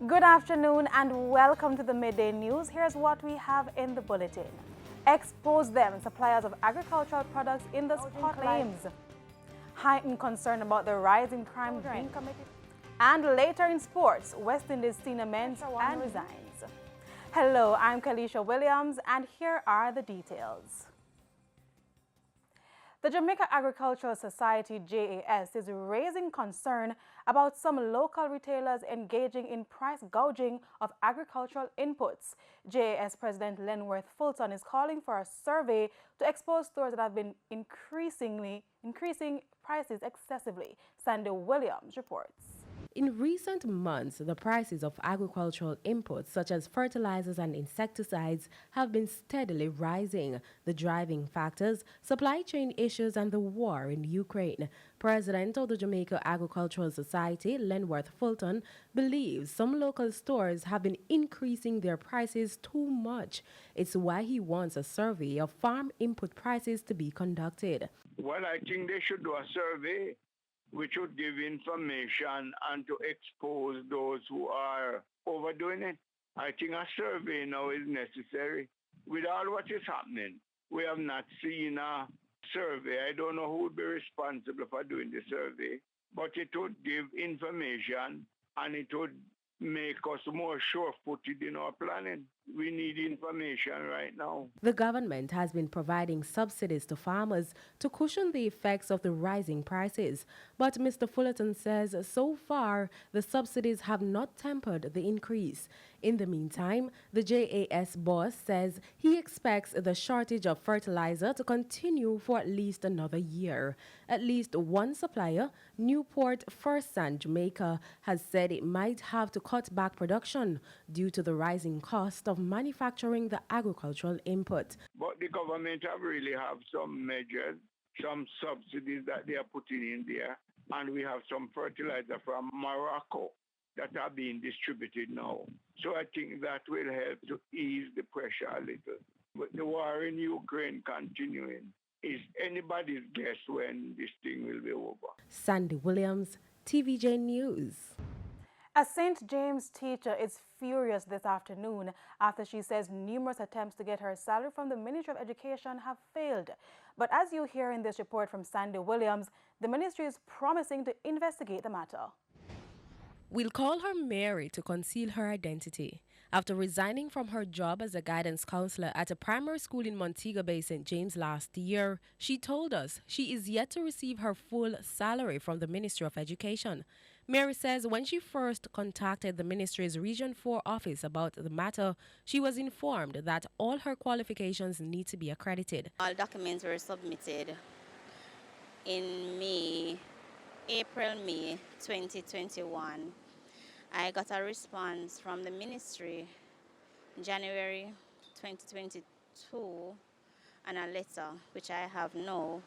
Good afternoon and welcome to the Midday News. Here's what we have in the bulletin. Expose them, suppliers of agricultural products in the spotlight. Claims. Heightened concern about the rising crime being committed. And later in sports, West Indies senior men's and resigns. Hello, I'm Kalisha Williams and here are the details. The Jamaica Agricultural Society, JAS, is raising concern about some local retailers engaging in price gouging of agricultural inputs. JAS President Lenworth Fulton is calling for a survey to expose stores that have been increasing prices excessively. Sandy Williams reports. In recent months, the prices of agricultural inputs such as fertilizers and insecticides have been steadily rising. The driving factors, supply chain issues and the war in Ukraine. President of the Jamaica Agricultural Society, Lenworth Fulton, believes some local stores have been increasing their prices too much. It's why he wants a survey of farm input prices to be conducted. Well, I think they should do a survey which would give information and to expose those who are overdoing it. I think a survey now is necessary. With all what is happening, we have not seen a survey. I don't know who would be responsible for doing the survey, but it would give information and it would make us more sure-footed in our planning. We need information right now. The government has been providing subsidies to farmers to cushion the effects of the rising prices. But Mr. Fullerton says so far the subsidies have not tempered the increase. In the meantime, the JAS boss says he expects the shortage of fertilizer to continue for at least another year. At least one supplier, Newport First Sand Jamaica, has said it might have to cut back production due to the rising cost of manufacturing the agricultural input. But the government really have some measures, some subsidies that they are putting in there, and we have some fertilizer from Morocco that are being distributed now. So I think that will help to ease the pressure a little. But the war in Ukraine continuing is anybody's guess when this thing will be over. Sandy Williams, TVJ News. A St. James teacher is furious this afternoon after she says numerous attempts to get her salary from the Ministry of Education have failed. But as you hear in this report from Sandy Williams, the ministry is promising to investigate the matter. We'll call her Mary to conceal her identity. After resigning from her job as a guidance counselor at a primary school in Montego Bay, St. James last year, she told us she is yet to receive her full salary from the Ministry of Education. Mary says when she first contacted the ministry's Region 4 office about the matter, she was informed that all her qualifications need to be accredited. All documents were submitted in April-May 2021. I got a response from the ministry in January 2022 and a letter which I have now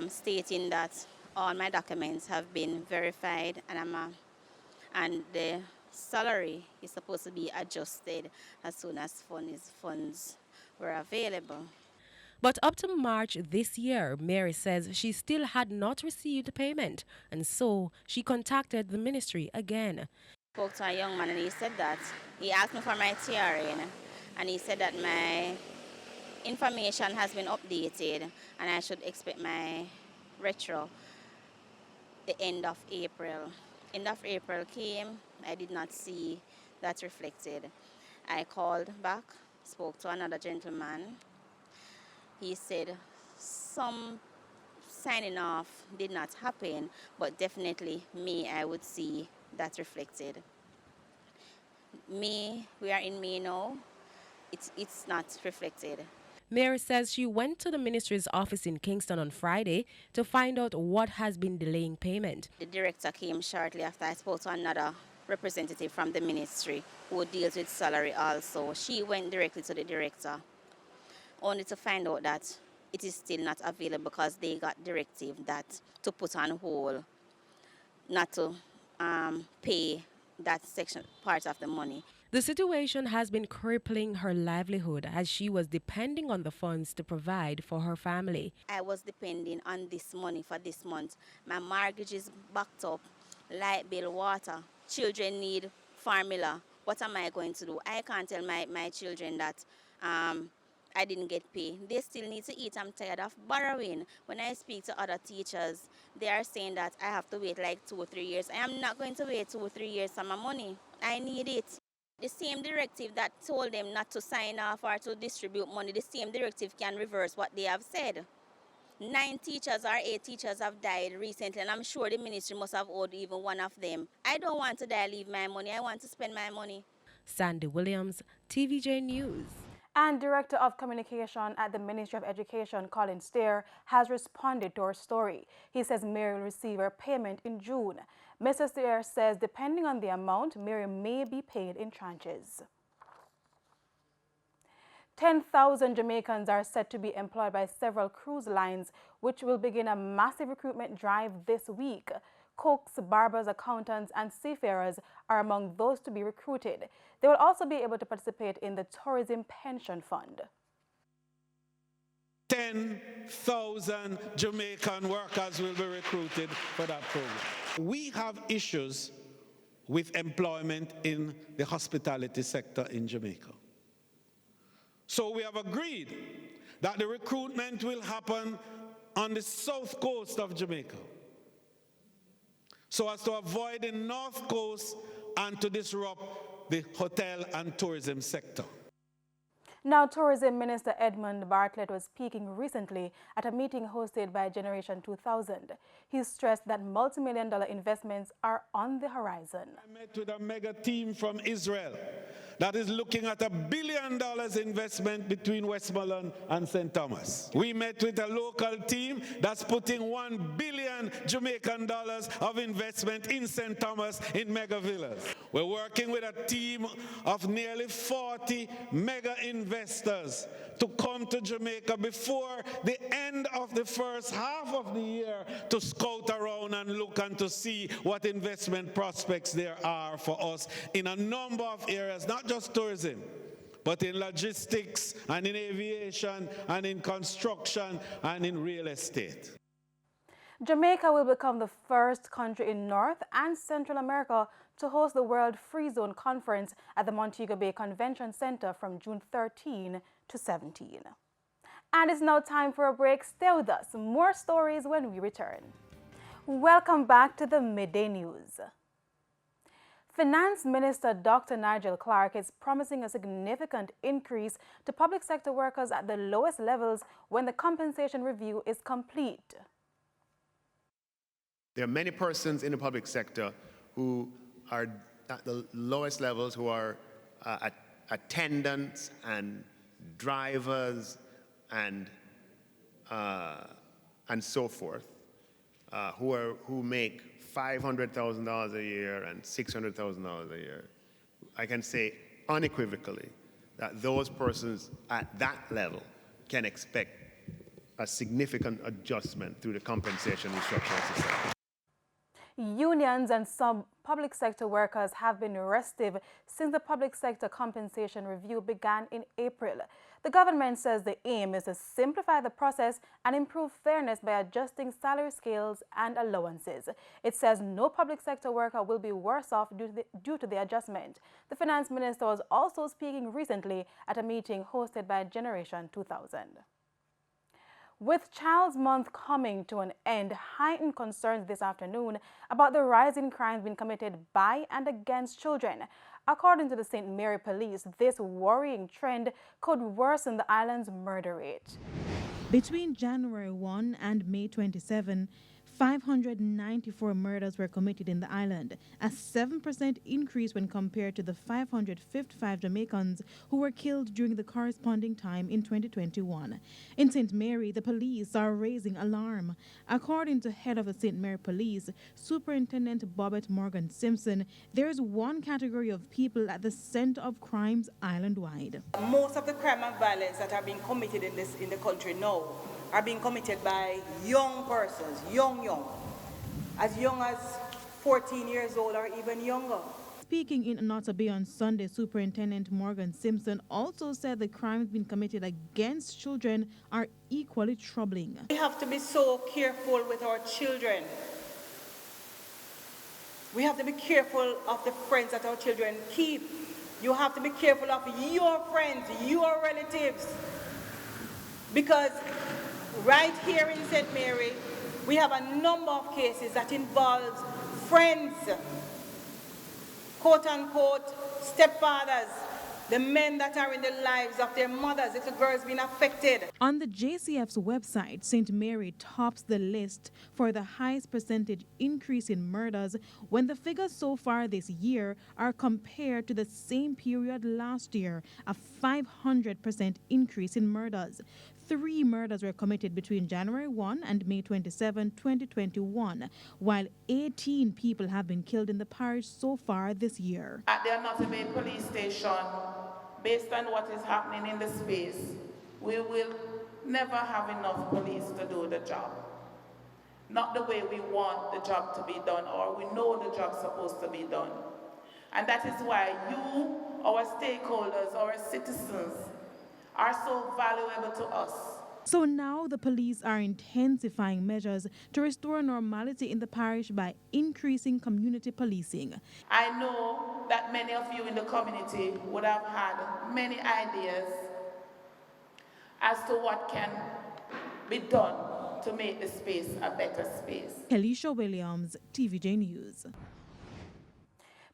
stating that all my documents have been verified and the salary is supposed to be adjusted as soon as funds were available. But up to March this year, Mary says she still had not received payment, and so she contacted the ministry again. I spoke to a young man and he said that he asked me for my TRN and he said that my information has been updated and I should expect my retro the end of April. End of April came, I did not see that reflected. I called back, spoke to another gentleman. He said some signing off did not happen, but definitely May I would see that reflected. May, we are in May now, it's not reflected. Mary says she went to the ministry's office in Kingston on Friday to find out what has been delaying payment. The director came shortly after I spoke to another representative from the ministry who deals with salary also. She went directly to the director, only to find out that it is still not available because they got directive that to put on hold, not to pay that section part of the money. The situation has been crippling her livelihood as she was depending on the funds to provide for her family. I was depending on this money for this month. My mortgage is backed up, light bill, water. Children need formula, what am I going to do? I can't tell my children that I didn't get paid. They still need to eat. I'm tired of borrowing. When I speak to other teachers, they are saying that I have to wait like 2 or 3 years. I am not going to wait 2 or 3 years for my money. I need it. The same directive that told them not to sign off or to distribute money, the same directive can reverse what they have said. 9 teachers or 8 teachers have died recently, and I'm sure the ministry must have owed even one of them. I don't want to die, leave my money. I want to spend my money. Sandy Williams, TVJ News. And Director of Communication at the Ministry of Education, Colin Stair, has responded to our story. He says Mary will receive her payment in June. Mr. Stair says depending on the amount, Mary may be paid in tranches. 10,000 Jamaicans are set to be employed by several cruise lines, which will begin a massive recruitment drive this week. Cooks, barbers, accountants, and seafarers are among those to be recruited. They will also be able to participate in the Tourism Pension Fund. 10,000 Jamaican workers will be recruited for that program. We have issues with employment in the hospitality sector in Jamaica. So we have agreed that the recruitment will happen on the south coast of Jamaica, so as to avoid the north coast and to disrupt the hotel and tourism sector. Now, Tourism Minister Edmund Bartlett was speaking recently at a meeting hosted by Generation 2000. He stressed that multi-million-dollar investments are on the horizon. I met with a mega team from Israel that is looking at $1 billion investment between Westmoreland and St. Thomas. We met with a local team that's putting $1 billion Jamaican dollars of investment in St. Thomas in mega villas. We're working with a team of nearly 40 mega investors to come to Jamaica before the end of the first half of the year to scout around and look and to see what investment prospects there are for us in a number of areas, not just tourism, but in logistics and in aviation and in construction and in real estate. Jamaica will become the first country in North and Central America to host the World Free Zone Conference at the Montego Bay Convention Center from June 13 to 17. And it's now time for a break. Stay with us. More stories when we return. Welcome back to the Midday News. Finance Minister Dr. Nigel Clark is promising a significant increase to public sector workers at the lowest levels when the compensation review is complete. There are many persons in the public sector who are at the lowest levels, who are attendants and drivers and so forth, who make $500,000 a year and $600,000 a year. I can say unequivocally that those persons at that level can expect a significant adjustment through the compensation restructuring system. Unions and some public sector workers have been restive since the public sector compensation review began in April. The government says the aim is to simplify the process and improve fairness by adjusting salary scales and allowances. It says no public sector worker will be worse off due to the adjustment. The finance minister was also speaking recently at a meeting hosted by Generation 2000. With Child's Month coming to an end, heightened concerns this afternoon about the rise in crimes being committed by and against children. According to the St. Mary Police, this worrying trend could worsen the island's murder rate. Between January 1 and May 27, 594 murders were committed in the island, a 7% increase when compared to the 555 Jamaicans who were killed during the corresponding time in 2021. In St. Mary, the police are raising alarm. According to head of the St. Mary Police, Superintendent Bobette Morgan Simpson, there is one category of people at the center of crimes island-wide. Most of the crime and violence that are being committed in the country now are being committed by young persons, young, as young as 14 years old or even younger. Speaking in Nota Bay on Sunday, Superintendent Morgan Simpson also said the crimes being committed against children are equally troubling. We have to be so careful with our children. We have to be careful of the friends that our children keep. You have to be careful of your friends, your relatives. Because right here in St. Mary, we have a number of cases that involves friends, quote unquote, stepfathers, the men that are in the lives of their mothers, little girls being affected. On the JCF's website, St. Mary tops the list for the highest percentage increase in murders when the figures so far this year are compared to the same period last year, a 500% increase in murders. 3 murders were committed between January 1 and May 27, 2021, while 18 people have been killed in the parish so far this year. At the Another Bay police station, based on what is happening in the space, we will never have enough police to do the job. Not the way we want the job to be done, or we know the job's supposed to be done. And that is why you, our stakeholders, our citizens, are so valuable to us. So now the police are intensifying measures to restore normality in the parish by increasing community policing. I know that many of you in the community would have had many ideas as to what can be done to make the space a better space. Kelisha Williams, TVJ News.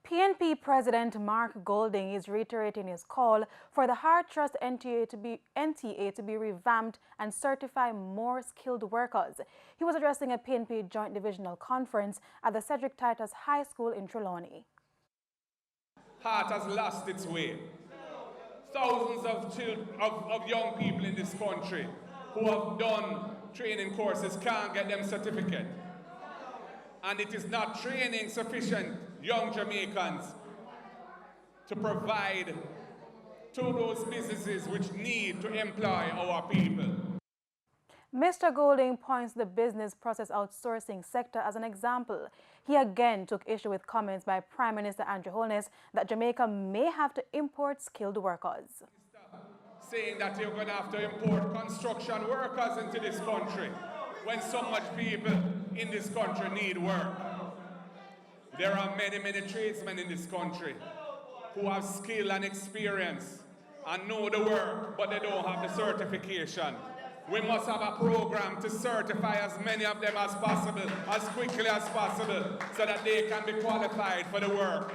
PNP President Mark Gouging is reiterating his call for the Hard Trust NTA to be revamped and certify more skilled workers. He was addressing a PNP Joint Divisional Conference at the Cedric Titus High School in Trelawney. Heart has lost its way. Thousands of young people in this country who have done training courses can't get them certificate. And it is not training sufficient young Jamaicans to provide to those businesses which need to employ our people. Mr. Gouging points to the business process outsourcing sector as an example. He again took issue with comments by Prime Minister Andrew Holness that Jamaica may have to import skilled workers. Saying that you're going to have to import construction workers into this country when so much people in this country need work. There are many, many tradesmen in this country who have skill and experience and know the work, but they don't have the certification. We must have a program to certify as many of them as possible, as quickly as possible, so that they can be qualified for the work.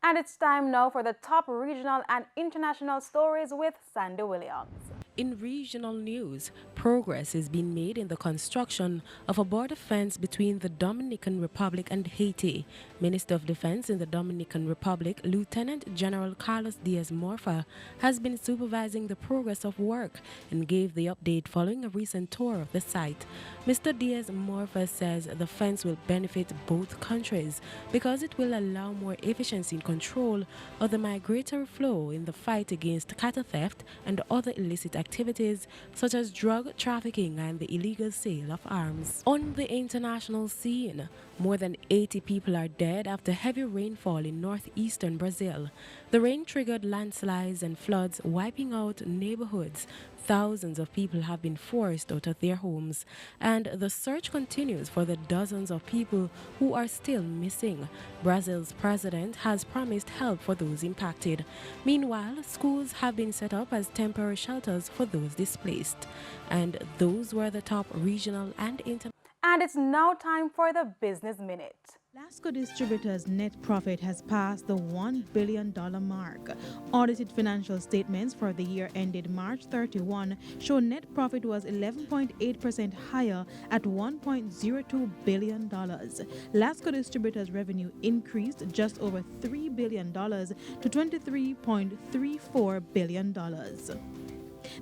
And it's time now for the top regional and international stories with Sandy Williams. In regional news, progress is being made in the construction of a border fence between the Dominican Republic and Haiti. Minister of Defense in the Dominican Republic, Lieutenant General Carlos Diaz-Morfa, has been supervising the progress of work and gave the update following a recent tour of the site. Mr. Diaz-Morfa says the fence will benefit both countries because it will allow more efficiency in control of the migratory flow in the fight against cattle theft and other illicit activities such as drug trafficking and the illegal sale of arms. On the international scene, more than 80 people are dead after heavy rainfall in northeastern Brazil. The rain triggered landslides and floods, wiping out neighborhoods. Thousands of people have been forced out of their homes, and the search continues for the dozens of people who are still missing. Brazil's president has promised help for those impacted. Meanwhile, schools have been set up as temporary shelters for those displaced. And those were the top regional and international. And it's now time for the Business Minute. Lasco Distributors' net profit has passed the $1 billion mark. Audited financial statements for the year ended March 31 show net profit was 11.8% higher at $1.02 billion. Lasco Distributors' revenue increased just over $3 billion to $23.34 billion.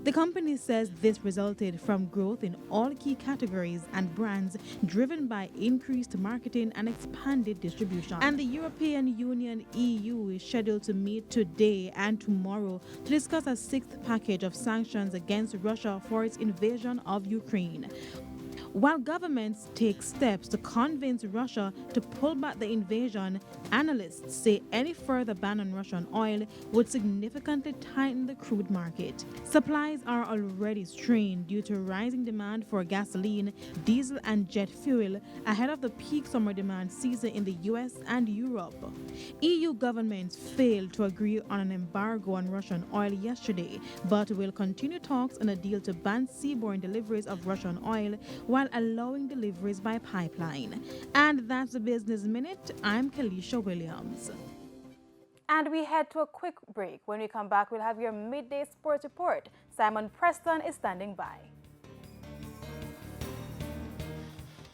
The company says this resulted from growth in all key categories and brands driven by increased marketing and expanded distribution. And the European Union (EU) is scheduled to meet today and tomorrow to discuss a 6th package of sanctions against Russia for its invasion of Ukraine. While governments take steps to convince Russia to pull back the invasion, analysts say any further ban on Russian oil would significantly tighten the crude market. Supplies are already strained due to rising demand for gasoline, diesel, and jet fuel ahead of the peak summer demand season in the US and Europe. EU governments failed to agree on an embargo on Russian oil yesterday, but will continue talks on a deal to ban seaborne deliveries of Russian oil while allowing deliveries by pipeline. And that's the Business Minute. I'm Kalisha Williams. And we head to a quick break. When we come back, we'll have your Midday Sports Report. Simon Preston is standing by.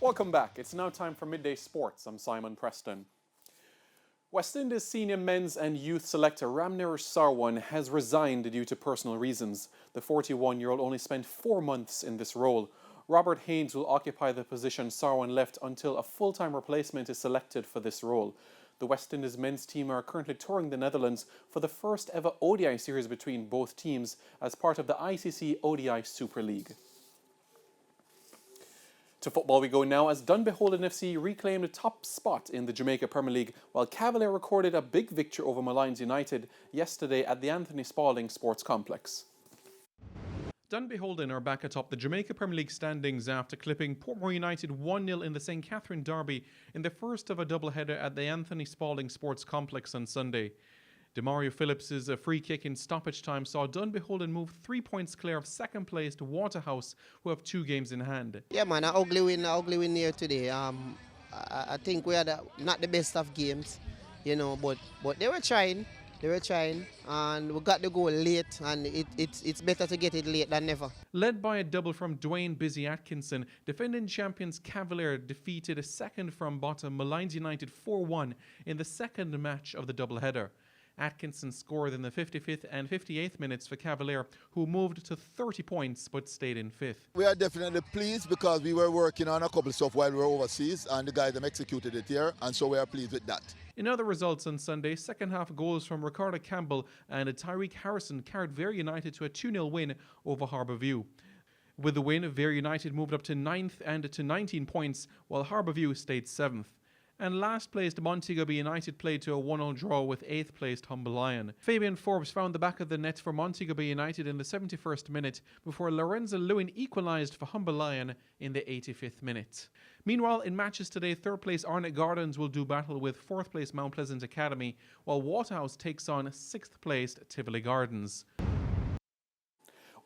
Welcome back. It's now time for Midday Sports. I'm Simon Preston. West Indies senior men's and youth selector Ramnir Sarwan has resigned due to personal reasons. The 41-year-old only spent 4 months in this role. Robert Haynes will occupy the position Sarwan left until a full-time replacement is selected for this role. The West Indies men's team are currently touring the Netherlands for the first ever ODI series between both teams as part of the ICC ODI Super League. To football we go now as Dunbeholden FC reclaimed a top spot in the Jamaica Premier League while Cavalier recorded a big victory over Malines United yesterday at the Anthony Spalding Sports Complex. Dunbeholden are back atop the Jamaica Premier League standings after clipping Portmore United 1-0 in the St. Catherine derby in the first of a doubleheader at the Anthony Spalding Sports Complex on Sunday. Demario Phillips' free kick in stoppage time saw Dunbeholden move 3 points clear of second place to Waterhouse, who have 2 games in hand. Yeah, man, an ugly win here today. I think we had not the best of games, but they were trying. And we got the goal late, and it's better to get it late than never. Led by a double from Dwayne Busy Atkinson, defending champions Cavalier defeated a second from bottom Malines United 4-1 in the second match of the doubleheader. Atkinson scored in the 55th and 58th minutes for Cavalier, who moved to 30 points but stayed in 5th. We are definitely pleased because we were working on a couple of stuff while we were overseas, and the guys have executed it here, and so we are pleased with that. In other results on Sunday, second half goals from Ricardo Campbell and Tyreek Harrison carried Vere United to a 2-0 win over Harbourview. With the win, Vere United moved up to 9th and to 19 points, while Harbourview stayed 7th. And last placed Montego Bay United played to a 1-0 draw with 8th placed Humble Lion. Fabian Forbes found the back of the net for Montego Bay United in the 71st minute before Lorenzo Lewin equalised for Humble Lion in the 85th minute. Meanwhile, in matches today, 3rd place Arnott Gardens will do battle with 4th place Mount Pleasant Academy, while Waterhouse takes on 6th placed Tivoli Gardens.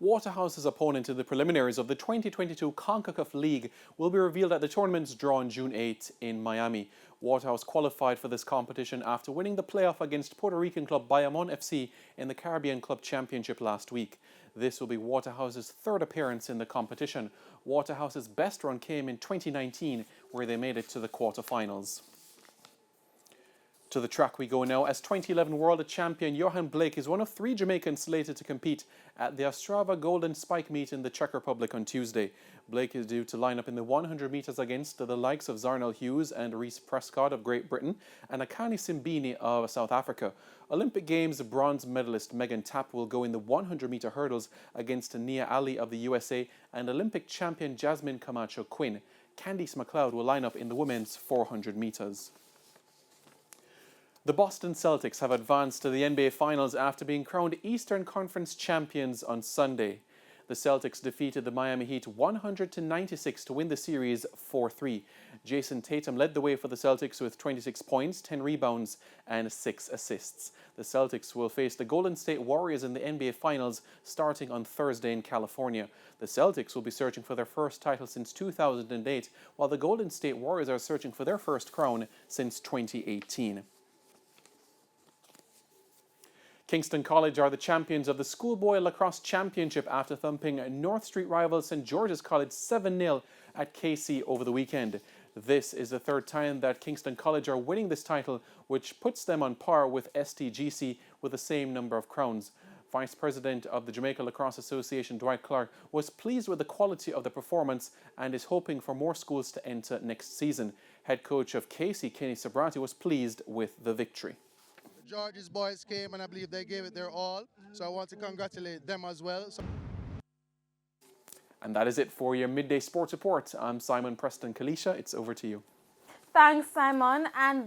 Waterhouse's opponent in the preliminaries of the 2022 CONCACAF League will be revealed at the tournament's draw on June 8 in Miami. Waterhouse qualified for this competition after winning the playoff against Puerto Rican club Bayamon FC in the Caribbean Club Championship last week. This will be Waterhouse's 3rd appearance in the competition. Waterhouse's best run came in 2019, where they made it to the quarterfinals. To the track we go now, as 2011 World Champion Johan Blake is one of 3 Jamaicans slated to compete at the Ostrava Golden Spike Meet in the Czech Republic on Tuesday. Blake is due to line up in the 100 metres against the likes of Zarnell Hughes and Reece Prescott of Great Britain and Akani Simbini of South Africa. Olympic Games bronze medalist Megan Tapp will go in the 100-metre hurdles against Nia Ali of the USA and Olympic champion Jasmine Camacho Quinn. Candice McLeod will line up in the women's 400 metres. The Boston Celtics have advanced to the NBA Finals after being crowned Eastern Conference champions on Sunday. The Celtics defeated the Miami Heat 100-96 to win the series 4-3. Jason Tatum led the way for the Celtics with 26 points, 10 rebounds and 6 assists. The Celtics will face the Golden State Warriors in the NBA Finals starting on Thursday in California. The Celtics will be searching for their first title since 2008, while the Golden State Warriors are searching for their first crown since 2018. Kingston College are the champions of the Schoolboy Lacrosse Championship after thumping North Street rival St. George's College 7-0 at KC over the weekend. This is the 3rd time that Kingston College are winning this title, which puts them on par with STGC with the same number of crowns. Vice President of the Jamaica Lacrosse Association, Dwight Clark, was pleased with the quality of the performance and is hoping for more schools to enter next season. Head coach of KC, Kenny Sabrati, was pleased with the victory. George's boys came and I believe they gave it their all, so I want to congratulate them as well. And that is it for your Midday Sports Report. I'm Simon Preston Kalisha. It's over to you. Thanks, Simon. And